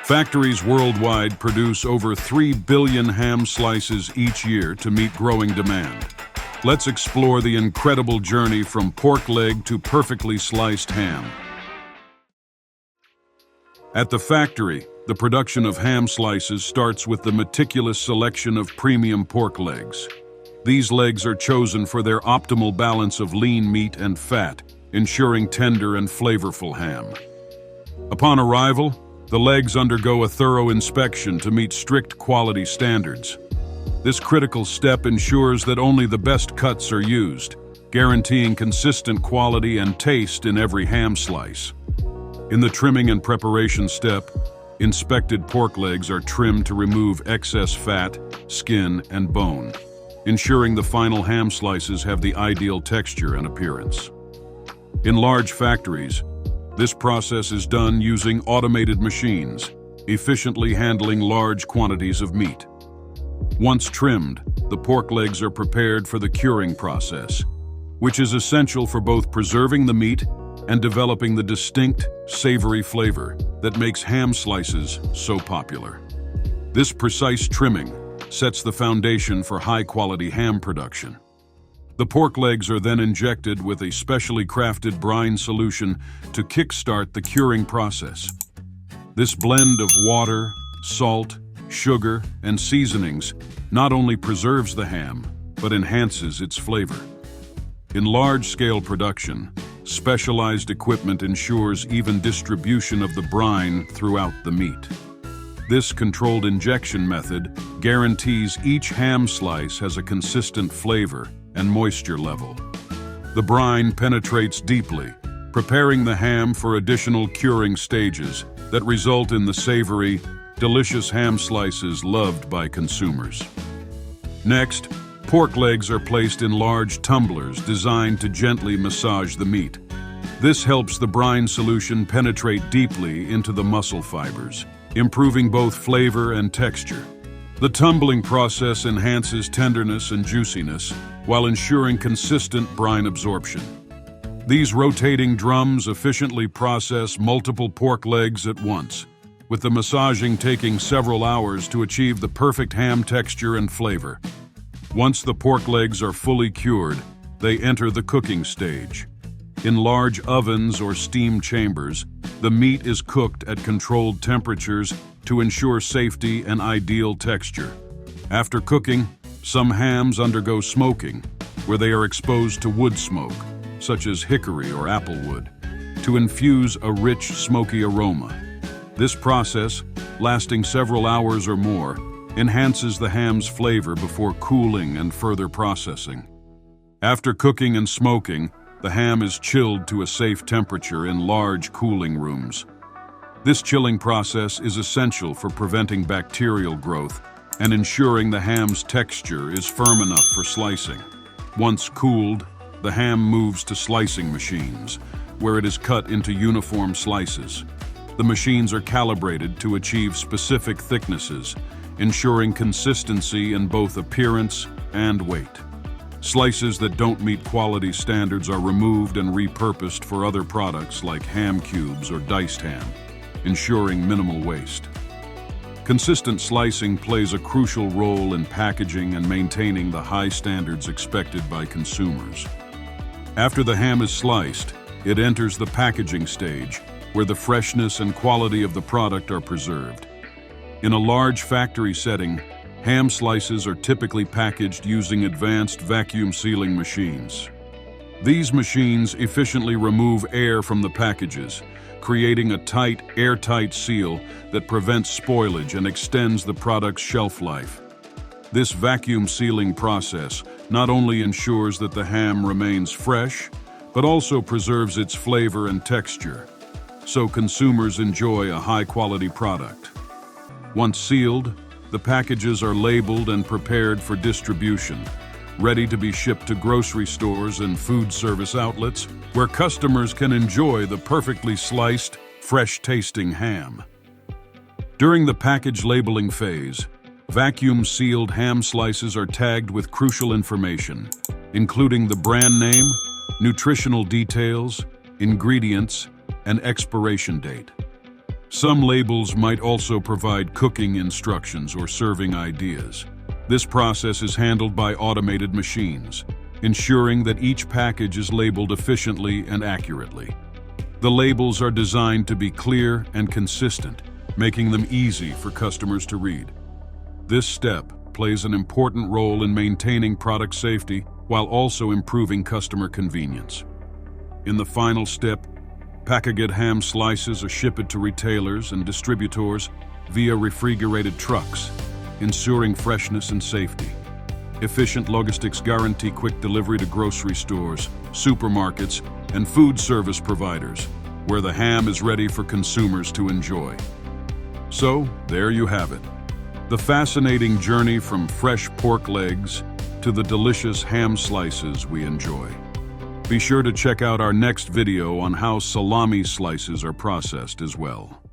Factories worldwide produce over 3 billion ham slices each year to meet growing demand. Let's explore the incredible journey from pork leg to perfectly sliced ham. At the factory, the production of ham slices starts with the meticulous selection of premium pork legs. These legs are chosen for their optimal balance of lean meat and fat, ensuring tender and flavorful ham. Upon arrival, the legs undergo a thorough inspection to meet strict quality standards. This critical step ensures that only the best cuts are used, guaranteeing consistent quality and taste in every ham slice. In the trimming and preparation step, inspected pork legs are trimmed to remove excess fat, skin, and bone, ensuring the final ham slices have the ideal texture and appearance. In large factories, this process is done using automated machines, efficiently handling large quantities of meat. Once trimmed, the pork legs are prepared for the curing process, which is essential for both preserving the meat and developing the distinct, savory flavor that makes ham slices so popular. This precise trimming sets the foundation for high-quality ham production. The pork legs are then injected with a specially crafted brine solution to kickstart the curing process. This blend of water, salt, sugar, and seasonings not only preserves the ham, but enhances its flavor. In large-scale production, specialized equipment ensures even distribution of the brine throughout the meat. This controlled injection method guarantees each ham slice has a consistent flavor and moisture level. The brine penetrates deeply, preparing the ham for additional curing stages that result in the savory, delicious ham slices loved by consumers. Next, pork legs are placed in large tumblers designed to gently massage the meat. This helps the brine solution penetrate deeply into the muscle fibers, improving both flavor and texture. The tumbling process enhances tenderness and juiciness while ensuring consistent brine absorption. These rotating drums efficiently process multiple pork legs at once, with the massaging taking several hours to achieve the perfect ham texture and flavor. Once the pork legs are fully cured, they enter the cooking stage. In large ovens or steam chambers, the meat is cooked at controlled temperatures to ensure safety and ideal texture. After cooking, some hams undergo smoking, where they are exposed to wood smoke, such as hickory or applewood, to infuse a rich, smoky aroma. This process, lasting several hours or more, enhances the ham's flavor before cooling and further processing. After cooking and smoking, the ham is chilled to a safe temperature in large cooling rooms. This chilling process is essential for preventing bacterial growth and ensuring the ham's texture is firm enough for slicing. Once cooled, the ham moves to slicing machines, where it is cut into uniform slices. The machines are calibrated to achieve specific thicknesses, ensuring consistency in both appearance and weight. Slices that don't meet quality standards are removed and repurposed for other products like ham cubes or diced ham, ensuring minimal waste. Consistent slicing plays a crucial role in packaging and maintaining the high standards expected by consumers. After the ham is sliced, it enters the packaging stage, where the freshness and quality of the product are preserved. In a large factory setting, ham slices are typically packaged using advanced vacuum sealing machines. These machines efficiently remove air from the packages, creating a tight, airtight seal that prevents spoilage and extends the product's shelf life. This vacuum sealing process not only ensures that the ham remains fresh, but also preserves its flavor and texture, so consumers enjoy a high-quality product. Once sealed, the packages are labeled and prepared for distribution, ready to be shipped to grocery stores and food service outlets, where customers can enjoy the perfectly sliced, fresh-tasting ham. During the package labeling phase, vacuum-sealed ham slices are tagged with crucial information, including the brand name, nutritional details, ingredients, and expiration date. Some labels might also provide cooking instructions or serving ideas. This process is handled by automated machines, ensuring that each package is labeled efficiently and accurately. The labels are designed to be clear and consistent, making them easy for customers to read. This step plays an important role in maintaining product safety while also improving customer convenience. In the final step, packaged ham slices are shipped to retailers and distributors via refrigerated trucks, ensuring freshness and safety. Efficient logistics guarantee quick delivery to grocery stores, supermarkets, and food service providers, where the ham is ready for consumers to enjoy. So, there you have it. The fascinating journey from fresh pork legs to the delicious ham slices we enjoy. Be sure to check out our next video on how salami slices are processed as well.